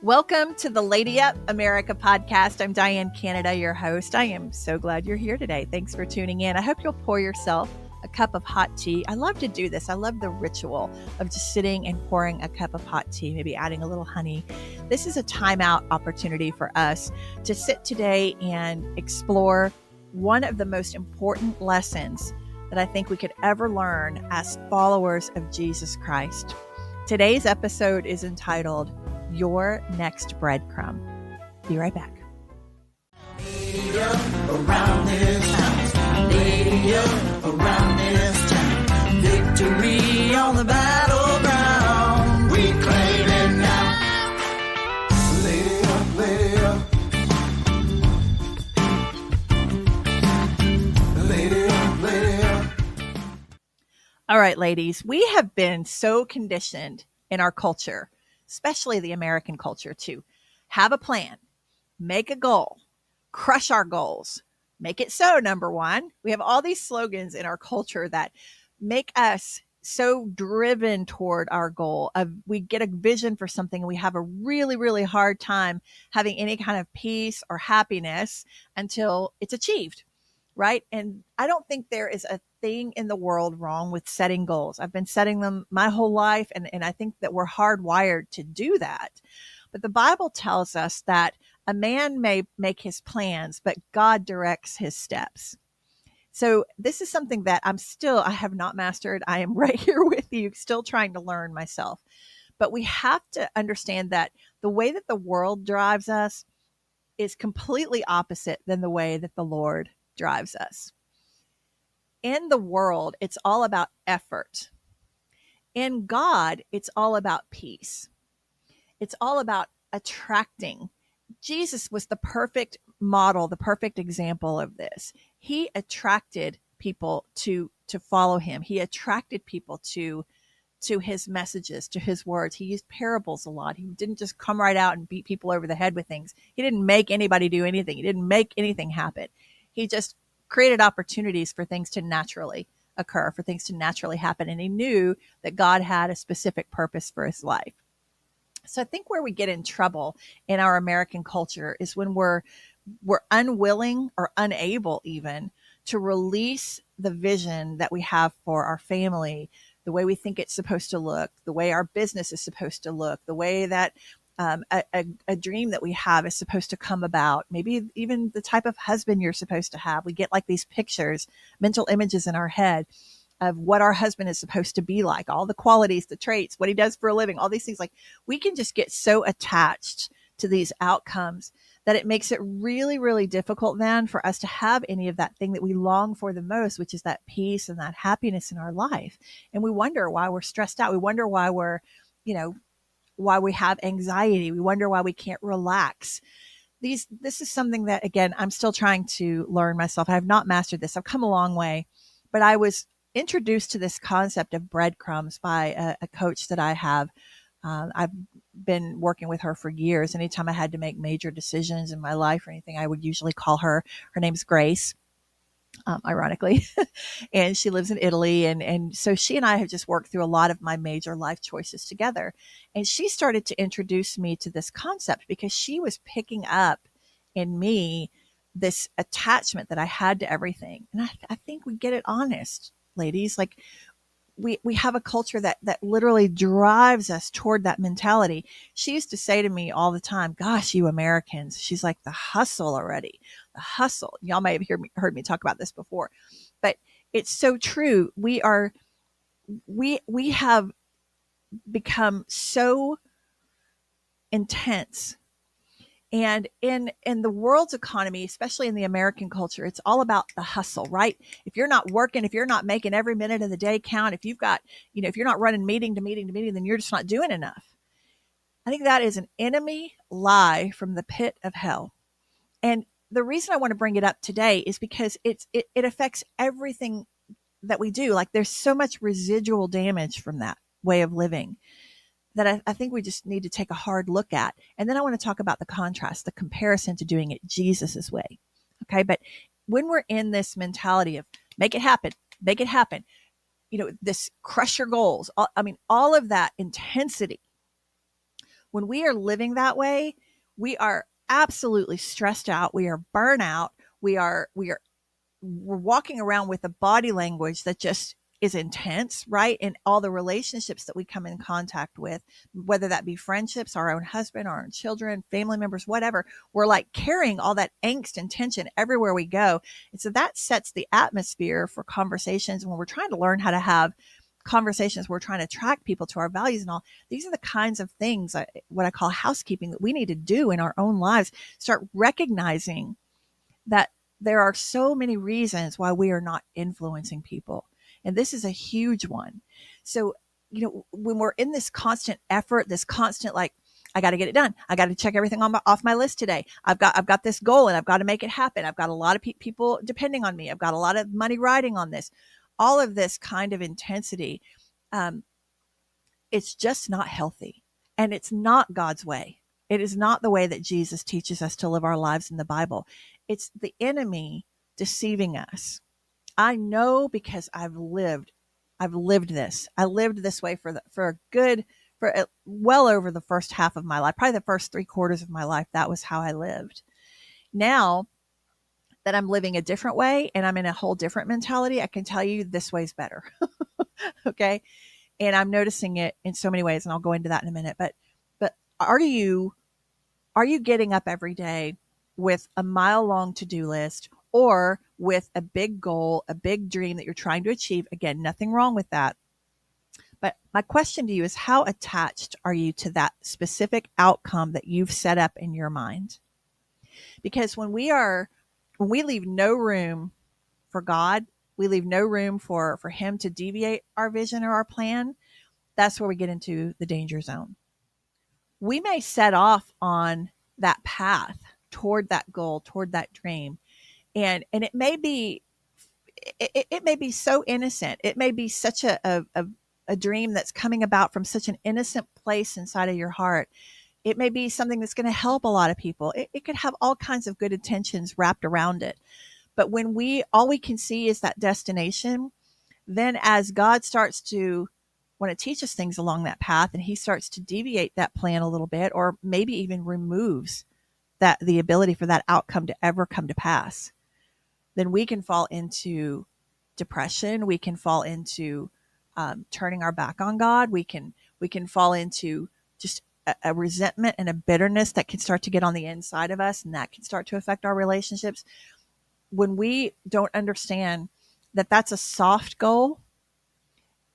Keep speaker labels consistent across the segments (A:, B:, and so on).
A: Welcome to the Lady Up America podcast. I'm Diane Canada, your host. I am so glad you're here today. Thanks for tuning in. I hope you'll pour yourself a cup of hot tea. I love to do this. I love the ritual of just sitting and pouring a cup of hot tea, maybe adding a little honey. This is a timeout opportunity for us to sit today and explore one of the most important lessons that I think we could ever learn as followers of Jesus Christ. Today's episode is entitled Your Next Breadcrumb. Be right back.
B: Around this town, around this town, victory on the battleground, we claim it now. Lady up, lady up, lady up, lady up.
A: All right, ladies, we have been so conditioned in our culture, especially the American culture, to have a plan, make a goal, crush our goals, make it so, number one. We have all these slogans in our culture that make us so driven toward our goal. We get a vision for something and we have a really, really hard time having any kind of peace or happiness until it's achieved, right? And I don't think there is a thing in the world wrong with setting goals. I've been setting them my whole life, and I think that we're hardwired to do that. But the Bible tells us that a man may make his plans, but God directs his steps. So this is something that I have not mastered. I am right here with you, still trying to learn myself. But we have to understand that the way that the world drives us is completely opposite than the way that the Lord drives us. In the world, it's all about effort. In God, it's all about peace. It's all about attracting. Jesus was the perfect model, the perfect example of this. He attracted people to follow him. He attracted people to his messages, to his words. He used parables a lot. He didn't just come right out and beat people over the head with things. He didn't make anybody do anything. He didn't make anything happen. He just created opportunities for things to naturally occur, for things to naturally happen. And he knew that God had a specific purpose for his life. So I think where we get in trouble in our American culture is when we're unwilling or unable even to release the vision that we have for our family, the way we think it's supposed to look, the way our business is supposed to look, the way that a dream that we have is supposed to come about, maybe even the type of husband you're supposed to have. We get like these pictures, mental images in our head of what our husband is supposed to be like, all the qualities, the traits, what he does for a living, all these things. Like, we can just get so attached to these outcomes that it makes it really, really difficult then for us to have any of that thing that we long for the most, which is that peace and that happiness in our life. And we wonder why we're stressed out. We wonder why why we have anxiety. We wonder why we can't relax. This is something that, again, I'm still trying to learn myself. I have not mastered this. I've come a long way, but I was introduced to this concept of breadcrumbs by a coach that I have. I've been working with her for years. Anytime I had to make major decisions in my life or anything, I would usually call her. Her name's Grace. Ironically, and she lives in Italy. And so she and I have just worked through a lot of my major life choices together. And she started to introduce me to this concept because she was picking up in me this attachment that I had to everything. And I think we get it honest, ladies. Like, we have a culture that literally drives us toward that mentality. She used to say to me all the time, gosh, you Americans, she's like, the hustle already, the hustle. Y'all may have heard me talk about this before, but it's so true. We have become so intense. And in the world's economy, especially in the American culture, it's all about the hustle, right? If you're not working, if you're not making every minute of the day count, if you've got, if you're not running meeting to meeting to meeting, then you're just not doing enough. I think that is an enemy lie from the pit of hell. And the reason I want to bring it up today is because it affects everything that we do. Like, there's so much residual damage from that way of living that I think we just need to take a hard look at. And then I want to talk about the contrast, the comparison to doing it Jesus's way. Okay. But when we're in this mentality of make it happen, this crush your goals, all of that intensity, When we are living that way, we are absolutely stressed out. We are burnt out. We're walking around with a body language that just is intense, right? In all the relationships that we come in contact with, whether that be friendships, our own husband, our own children, family members, whatever, we're like carrying all that angst and tension everywhere we go. And so that sets the atmosphere for conversations when we're trying to learn how to have conversations. We're trying to attract people to our values and all. These are the kinds of things, what I call housekeeping, that we need to do in our own lives. Start recognizing that there are so many reasons why we are not influencing people. And this is a huge one. So, when we're in this constant effort, this constant, like, I got to get it done. I got to check everything off my list today. I've got this goal and I've got to make it happen. I've got a lot of people depending on me. I've got a lot of money riding on this. All of this kind of intensity, it's just not healthy. And it's not God's way. It is not the way that Jesus teaches us to live our lives in the Bible. It's the enemy deceiving us. I know because I've lived this. I lived this way for well over the first half of my life, probably the first 3/4 of my life. That was how I lived. Now that I'm living a different way and I'm in a whole different mentality, I can tell you this way's better. Okay. And I'm noticing it in so many ways, and I'll go into that in a minute. But are you getting up every day with a mile-long to-do list, or with a big goal, a big dream that you're trying to achieve? Again, nothing wrong with that. But my question to you is, how attached are you to that specific outcome that you've set up in your mind? Because when we leave no room for God, we leave no room for him to deviate our vision or our plan, that's where we get into the danger zone. We may set off on that path toward that goal, toward that dream. And it may be so innocent. It may be such a dream that's coming about from such an innocent place inside of your heart. It may be something that's going to help a lot of people. It could have all kinds of good intentions wrapped around it. But when all we can see is that destination, then as God starts to want to teach us things along that path, and he starts to deviate that plan a little bit, or maybe even removes the ability for that outcome to ever come to pass, then we can fall into depression. We can fall into turning our back on God. We can fall into just a resentment and a bitterness that can start to get on the inside of us, and that can start to affect our relationships. When we don't understand that that's a soft goal,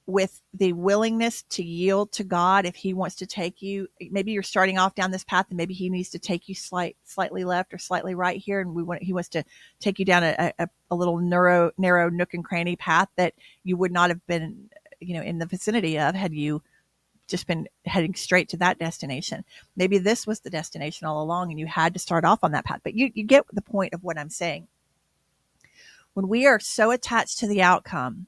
A: with the willingness to yield to God, if he wants to take you, maybe you're starting off down this path and maybe he needs to take you slightly left or slightly right here. And he wants to take you down a little narrow nook and cranny path that you would not have been, in the vicinity of, had you just been heading straight to that destination. Maybe this was the destination all along and you had to start off on that path, but you get the point of what I'm saying. When we are so attached to the outcome,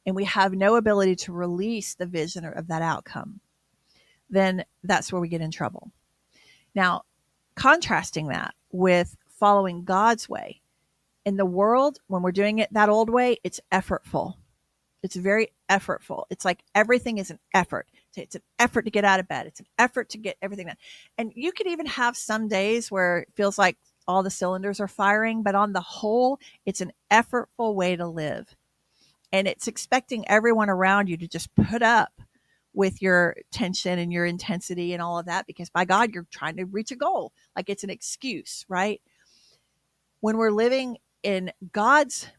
A: and we have no ability to release the vision of that outcome, then that's where we get in trouble. Now, contrasting that with following God's way. In the world, when we're doing it that old way, it's effortful. It's very effortful. It's like everything is an effort. It's an effort to get out of bed. It's an effort to get everything done. And you could even have some days where it feels like all the cylinders are firing, but on the whole, it's an effortful way to live. And it's expecting everyone around you to just put up with your tension and your intensity and all of that, because by God, you're trying to reach a goal. Like it's an excuse, right? When we're living in God's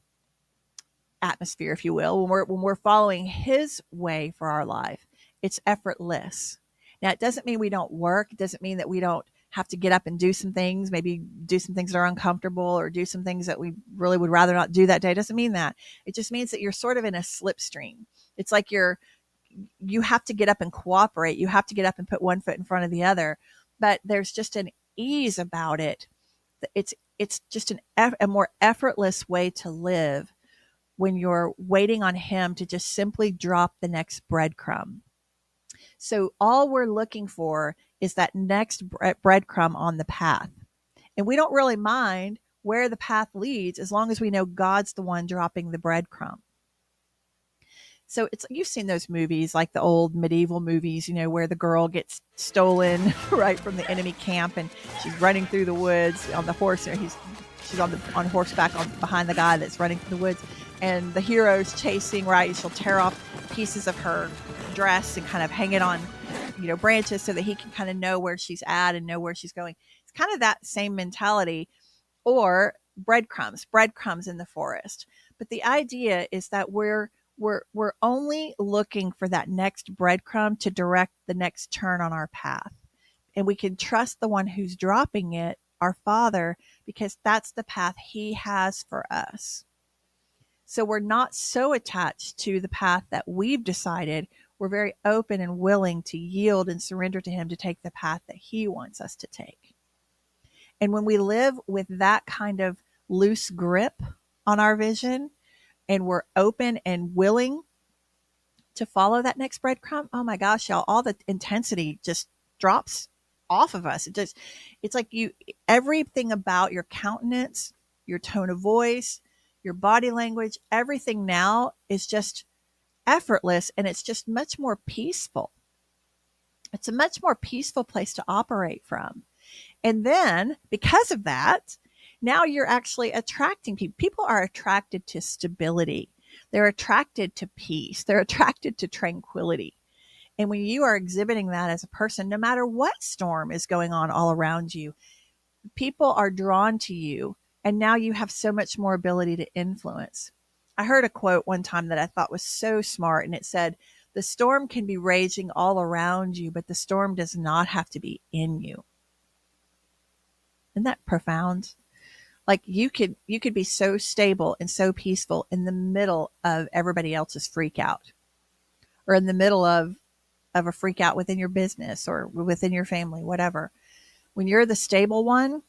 A: atmosphere, if you will, when we're following his way for our life, it's effortless. Now, it doesn't mean we don't work. It doesn't mean that we don't have to get up and do some things, maybe do some things that are uncomfortable, or do some things that we really would rather not do that day. It doesn't mean that. It just means that you're sort of in a slipstream. It's like you have to get up and cooperate. You have to get up and put one foot in front of the other, but there's just an ease about it. It's just a more effortless way to live when you're waiting on him to just simply drop the next breadcrumb. So all we're looking for is that next breadcrumb on the path. And we don't really mind where the path leads as long as we know God's the one dropping the breadcrumb. So it's, you've seen those movies, like the old medieval movies, where the girl gets stolen right from the enemy camp, and she's running through the woods on the horse. She's on horseback behind the guy that's running through the woods, and the hero's chasing, right? She'll tear off pieces of her dress and kind of hang it on, branches, so that he can kind of know where she's at and know where she's going. It's kind of that same mentality. Or breadcrumbs in the forest. But the idea is that we're only looking for that next breadcrumb to direct the next turn on our path. And we can trust the one who's dropping it, our Father, because that's the path he has for us. So we're not so attached to the path that we've decided. We're very open and willing to yield and surrender to him to take the path that he wants us to take. And when we live with that kind of loose grip on our vision, and we're open and willing to follow that next breadcrumb, oh my gosh, y'all, all the intensity just drops off of us. It's like everything about your countenance, your tone of voice, your body language, everything now is just effortless, and it's just much more peaceful. It's a much more peaceful place to operate from. And then because of that, now you're actually attracting people. People are attracted to stability. They're attracted to peace. They're attracted to tranquility. And when you are exhibiting that as a person, no matter what storm is going on all around you, people are drawn to you. And now you have so much more ability to influence. I heard a quote one time that I thought was so smart, and it said, "The storm can be raging all around you, but the storm does not have to be in you." Isn't that profound? Like you could be so stable and so peaceful in the middle of everybody else's freak out, or in the middle of a freak out within your business or within your family, whatever. When you're the stable one,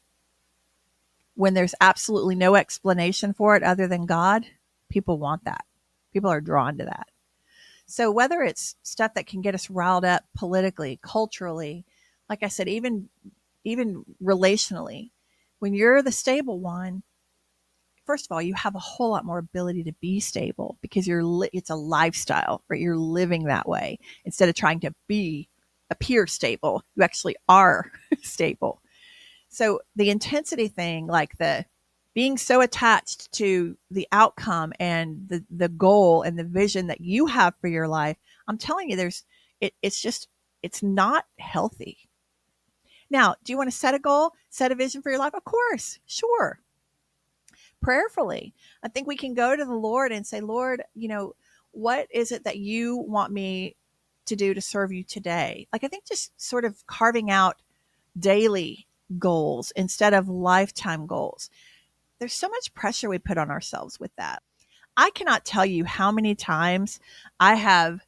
A: when there's absolutely no explanation for it other than God, people want that. People are drawn to that. So whether it's stuff that can get us riled up politically, culturally, like I said, even relationally, when you're the stable one, first of all, you have a whole lot more ability to be stable because it's a lifestyle, right? You're living that way instead of trying to appear stable. You actually are stable. So the intensity thing, like the being so attached to the outcome and the goal and the vision that you have for your life, I'm telling you, it's not healthy. Now, do you want to set a goal, set a vision for your life? Of course, sure. Prayerfully, I think we can go to the Lord and say, Lord, what is it that you want me to do to serve you today? Like, I think just sort of carving out daily goals instead of lifetime goals. There's so much pressure we put on ourselves with that. I cannot tell you how many times I have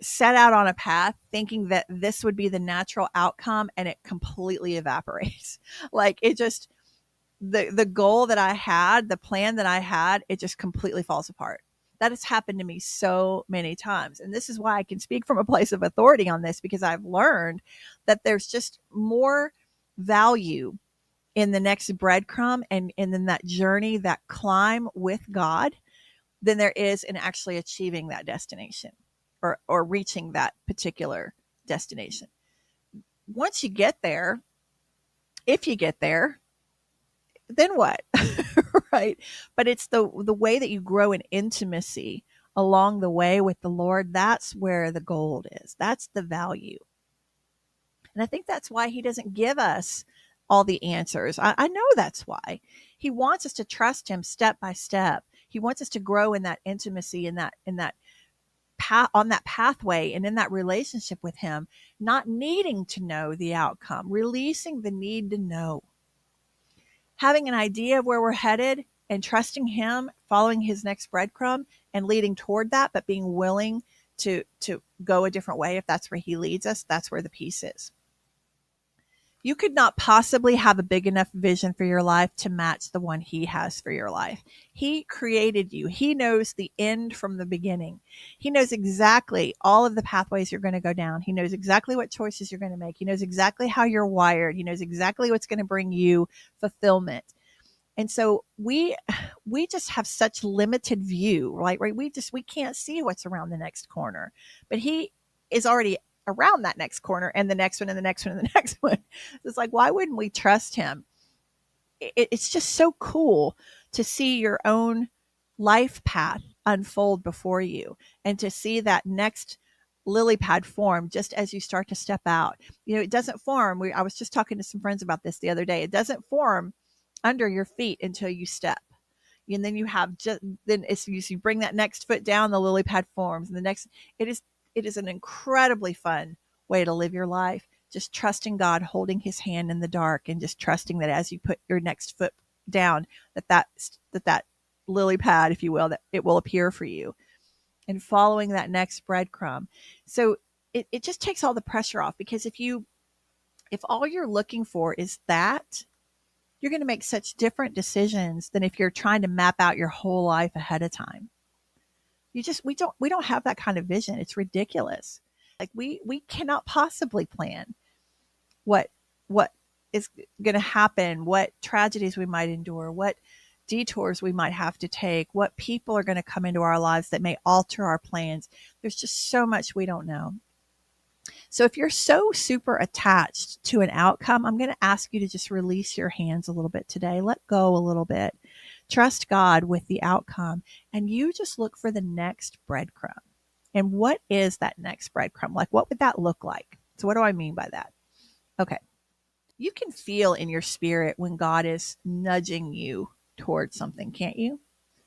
A: set out on a path thinking that this would be the natural outcome, and it completely evaporates. Like it just, the goal that I had, the plan that I had, it just completely falls apart. That has happened to me so many times. And this is why I can speak from a place of authority on this, because I've learned that there's just more value in the next breadcrumb and in that journey, that climb with God, than there is in actually achieving that destination or reaching that particular destination. Once you get there, if you get there, then what? Right? But it's the way that you grow in intimacy along the way with the Lord. That's where the gold is. That's the value. And I think that's why he doesn't give us all the answers. I know that's why. He wants us to trust him step by step. He wants us to grow in that intimacy, in that on that pathway and in that relationship with him, not needing to know the outcome, releasing the need to know. Having an idea of where we're headed and trusting him, following his next breadcrumb and leading toward that, but being willing to go a different way if that's where he leads us. That's where the peace is. You could not possibly have a big enough vision for your life to match the one he has for your life. He created you. He knows the end from the beginning. He knows exactly all of the pathways you're going to go down. He knows exactly what choices you're going to make. He knows exactly how you're wired. He knows exactly what's going to bring you fulfillment. And so we just have such limited view, right? We can't see what's around the next corner, but he is already around that next corner and the next one and the next one and the next one. It's like, why wouldn't we trust him? It's just so cool to see your own life path unfold before you and to see that next lily pad form just as you start to step out. It doesn't form. I was just talking to some friends about this the other day. It doesn't form under your feet until you step. And then you have you bring that next foot down, the lily pad forms, and the next, it is an incredibly fun way to live your life. Just trusting God, holding his hand in the dark, and just trusting that as you put your next foot down, that lily pad, if you will, that it will appear for you, and following that next breadcrumb. So it just takes all the pressure off, because if all you're looking for is that, you're going to make such different decisions than if you're trying to map out your whole life ahead of time. We don't have that kind of vision. It's ridiculous. Like we cannot possibly plan what is going to happen, what tragedies we might endure, what detours we might have to take, what people are going to come into our lives that may alter our plans. There's just so much we don't know. So if you're so super attached to an outcome, I'm going to ask you to just release your hands a little bit today. Let go a little bit. Trust God with the outcome, and you just look for the next breadcrumb. And what is that next breadcrumb? Like, what would that look like? So what do I mean by that? Okay. You can feel in your spirit when God is nudging you towards something, can't you?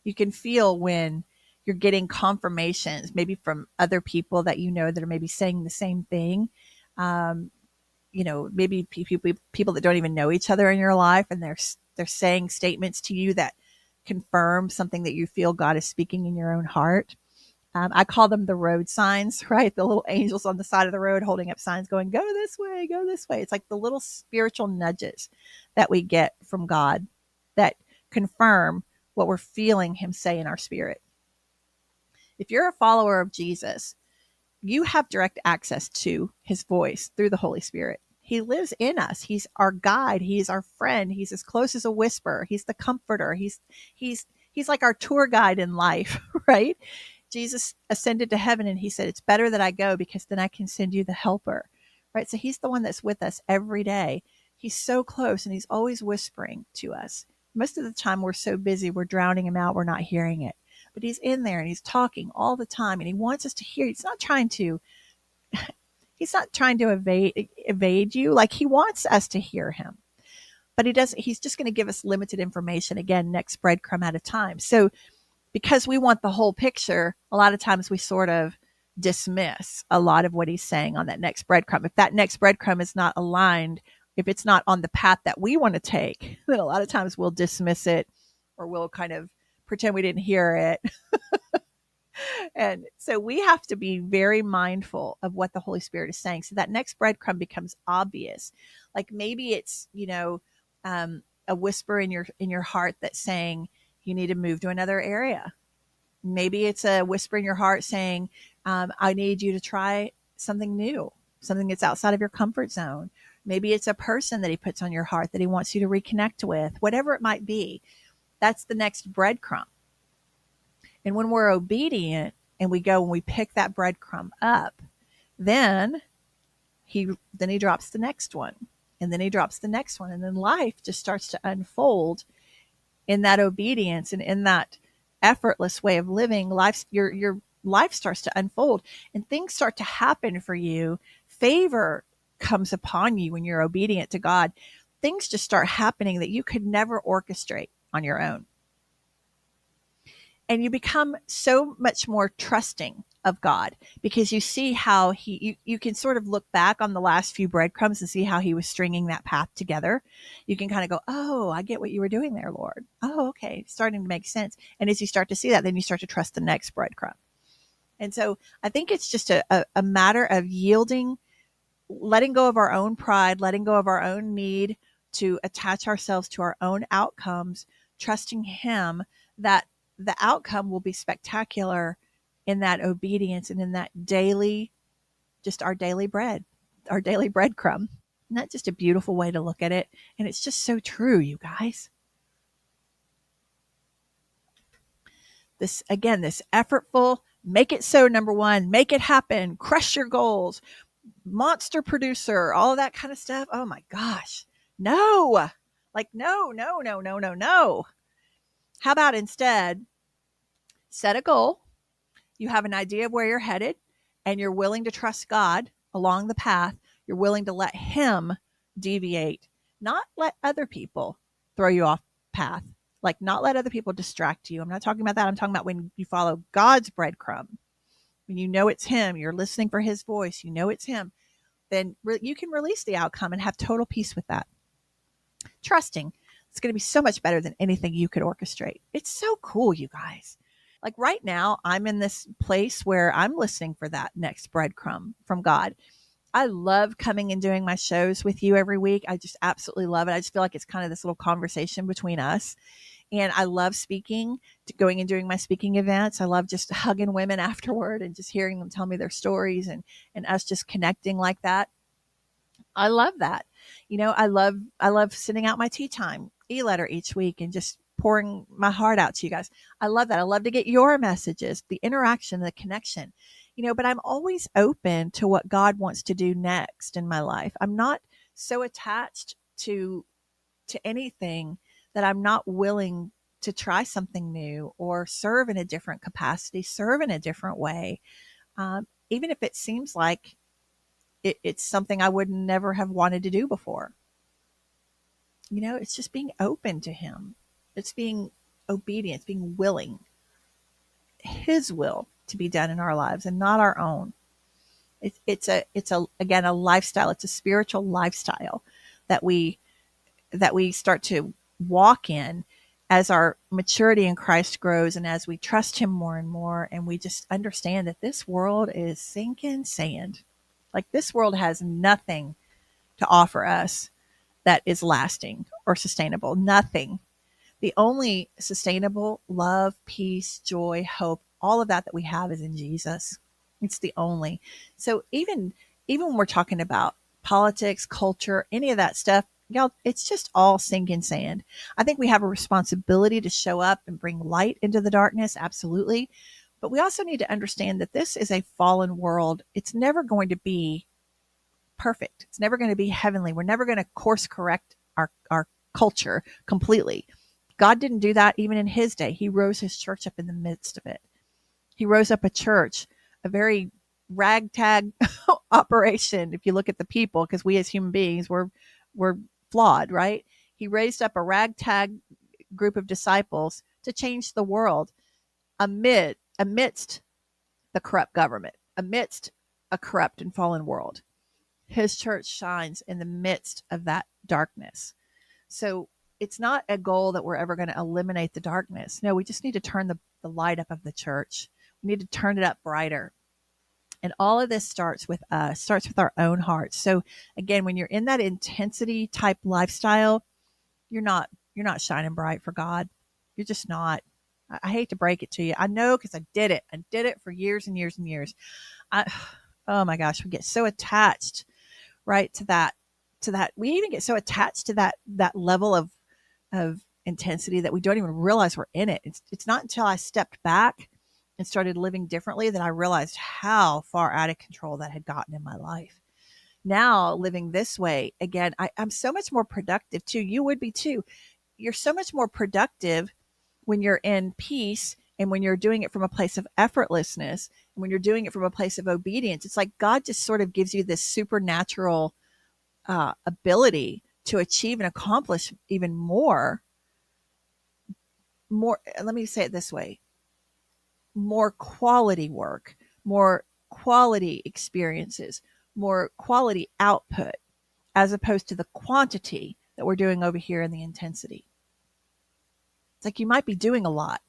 A: You can feel when you're getting confirmations, maybe from other people that that are maybe saying the same thing. Maybe people that don't even know each other in your life, and they're saying statements to you that confirm something that you feel God is speaking in your own heart. I call them the road signs, right? The little angels on the side of the road holding up signs going, go this way, go this way. It's like the little spiritual nudges that we get from God that confirm what we're feeling him say in our spirit. If you're a follower of Jesus, you have direct access to his voice through the Holy Spirit. He lives in us. He's our guide. He's our friend. He's as close as a whisper. He's the comforter. He's like our tour guide in life, right? Jesus ascended to heaven and he said, it's better that I go because then I can send you the helper, right? So he's the one that's with us every day. He's so close and he's always whispering to us. Most of the time we're so busy, we're drowning him out. We're not hearing it, but he's in there and he's talking all the time and he wants us to hear. He's not trying to evade you. Like, he wants us to hear him, but he's just going to give us limited information, again, next breadcrumb at a time. So because we want the whole picture, a lot of times we sort of dismiss a lot of what he's saying on that next breadcrumb. If that next breadcrumb is not aligned, if it's not on the path that we want to take, then a lot of times we'll dismiss it, or we'll kind of pretend we didn't hear it. And so we have to be very mindful of what the Holy Spirit is saying. So that next breadcrumb becomes obvious. Like, maybe it's, a whisper in your heart that's saying you need to move to another area. Maybe it's a whisper in your heart saying, I need you to try something new, something that's outside of your comfort zone. Maybe it's a person that he puts on your heart that he wants you to reconnect with, whatever it might be. That's the next breadcrumb. And when we're obedient and we go and we pick that breadcrumb up, then he drops the next one, and then he drops the next one. And then life just starts to unfold in that obedience and in that effortless way of living. Your life starts to unfold and things start to happen for you. Favor comes upon you when you're obedient to God. Things just start happening that you could never orchestrate on your own. And you become so much more trusting of God, because you see how you can sort of look back on the last few breadcrumbs and see how he was stringing that path together. You can kind of go, oh, I get what you were doing there, Lord. Oh, okay. Starting to make sense. And as you start to see that, then you start to trust the next breadcrumb. And so I think it's just a matter of yielding, letting go of our own pride, letting go of our own need to attach ourselves to our own outcomes, trusting him that the outcome will be spectacular in that obedience and in that daily, just our daily bread, our daily breadcrumb. Isn't that just a beautiful way to look at it? And it's just so true, you guys. This, again, this effortful, make it so, number one, make it happen, crush your goals, monster producer, all of that kind of stuff. Oh my gosh. No. Like, no, no, no, no, no, no. How about instead set a goal? You have an idea of where you're headed and you're willing to trust God along the path. You're willing to let Him deviate, not let other people throw you off path. Like, not let other people distract you. I'm not talking about that. I'm talking about when you follow God's breadcrumb. When you know it's Him, you're listening for His voice, you know it's Him, then you can release the outcome and have total peace with that. Trusting it's going to be so much better than anything you could orchestrate. It's so cool, you guys. Like right now, I'm in this place where I'm listening for that next breadcrumb from God. I love coming and doing my shows with you every week. I just absolutely love it. I just feel like it's kind of this little conversation between us. And I love speaking, going and doing my speaking events. I love just hugging women afterward and just hearing them tell me their stories and us just connecting like that. I love that. You know, I love sending out my tea time e-letter each week and just pouring my heart out to you guys. I love that. I love to get your messages, the interaction, the connection, you know, but I'm always open to what God wants to do next in my life. I'm not so attached to anything that I'm not willing to try something new or serve in a different capacity, serve in a different way. Even if it seems like it's something I would never have wanted to do before. You know, it's just being open to Him. It's being obedient, it's being willing. His will to be done in our lives and not our own. It's again, a lifestyle. It's a spiritual lifestyle that we start to walk in as our maturity in Christ grows and as we trust Him more and more, and we just understand that this world is sinking sand. Like, this world has nothing to offer us that is lasting or sustainable. Nothing. The only sustainable love, peace, joy, hope, all of that we have is in Jesus. It's the only. So even when we're talking about politics, culture, any of that stuff, y'all, it's just all sinking sand. I think we have a responsibility to show up and bring light into the darkness. Absolutely. But we also need to understand that this is a fallen world. It's never going to be perfect. It's never going to be heavenly. We're never going to course correct our culture completely. God didn't do that even in His day. He rose His church up in the midst of it. He rose up a church, a very ragtag operation. If you look at the people, because we as human beings, we're flawed, right? He raised up a ragtag group of disciples to change the world amidst the corrupt government, amidst a corrupt and fallen world. His church shines in the midst of that darkness. So it's not a goal that we're ever going to eliminate the darkness. No, we just need to turn the light up of the church. We need to turn it up brighter. And all of this starts with us, starts with our own hearts. So again, when you're in that intensity type lifestyle, you're not shining bright for God. You're just not. I hate to break it to you. I know, because I did it. I did it for years and years and years. Oh my gosh, we get so attached, right, to that. We even get so attached to that level of intensity that we don't even realize we're in it. It's not until I stepped back and started living differently that I realized how far out of control that had gotten in my life. Now, living this way, again, I'm so much more productive too. You would be too. You're so much more productive when you're in peace and when you're doing it from a place of effortlessness and when you're doing it from a place of obedience. It's like God just sort of gives you this supernatural ability to achieve and accomplish even more. Let me say it this way: more quality work, more quality experiences, more quality output, as opposed to the quantity that we're doing over here in the intensity. It's like you might be doing a lot,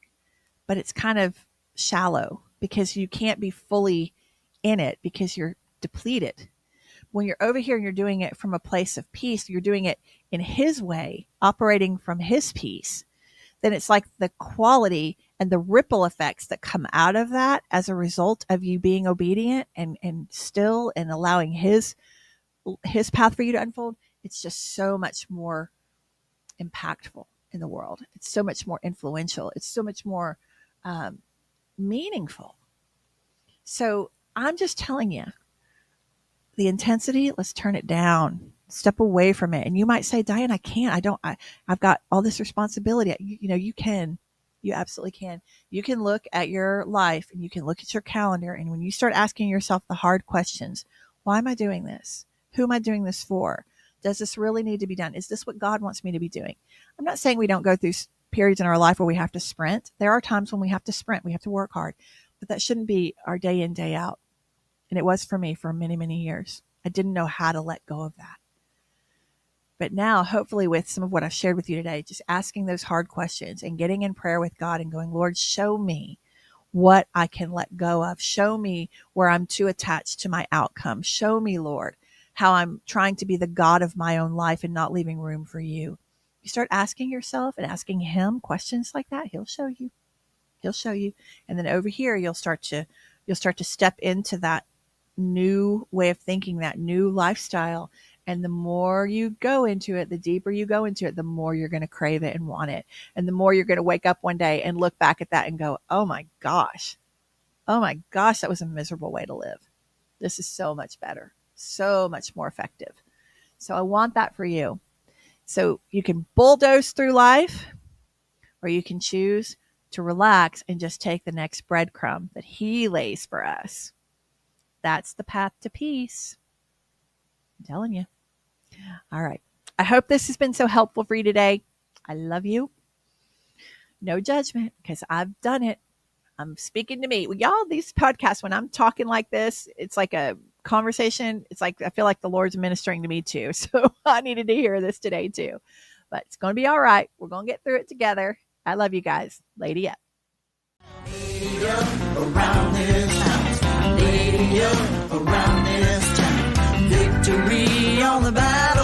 A: but it's kind of shallow because you can't be fully in it because you're depleted. When you're over here and you're doing it from a place of peace, you're doing it in His way, operating from His peace, then it's like the quality and the ripple effects that come out of that as a result of you being obedient and still and allowing His path for you to unfold. It's just so much more impactful in the world. It's so much more influential. It's so much more meaningful. So I'm just telling you, the intensity, let's turn it down. Step away from it. And you might say, Diane, I can't. I've got all this responsibility. You can. You absolutely can. You can look at your life and you can look at your calendar. And when you start asking yourself the hard questions, why am I doing this? Who am I doing this for? Does this really need to be done? Is this what God wants me to be doing? I'm not saying we don't go through periods in our life where we have to sprint. There are times when we have to sprint. We have to work hard. But that shouldn't be our day in, day out. And it was for me for many, many years. I didn't know how to let go of that. But now, hopefully, with some of what I've shared with you today, just asking those hard questions and getting in prayer with God and going, Lord, show me what I can let go of. Show me where I'm too attached to my outcome. Show me, Lord, how I'm trying to be the God of my own life and not leaving room for you. You start asking yourself and asking him questions like that, he'll show you. He'll show you. And then over here, you'll start to step into that new way of thinking, that new lifestyle. And the more you go into it, the deeper you go into it, the more you're going to crave it and want it. And the more you're going to wake up one day and look back at that and go, oh my gosh, that was a miserable way to live. This is so much better, so much more effective. So I want that for you. So you can bulldoze through life, or you can choose to relax and just take the next breadcrumb that he lays for us. That's the path to peace. I'm telling you. All right. I hope this has been so helpful for you today. I love you. No judgment, because I've done it. I'm speaking to me. Well, y'all, these podcasts, when I'm talking like this, it's like a conversation. It's like I feel like the Lord's ministering to me too. So I needed to hear this today too. But it's going to be all right. We're going to get through it together. I love you guys. Lady up.
B: Lady up around this town. Lady up around this town. Victory on the battle.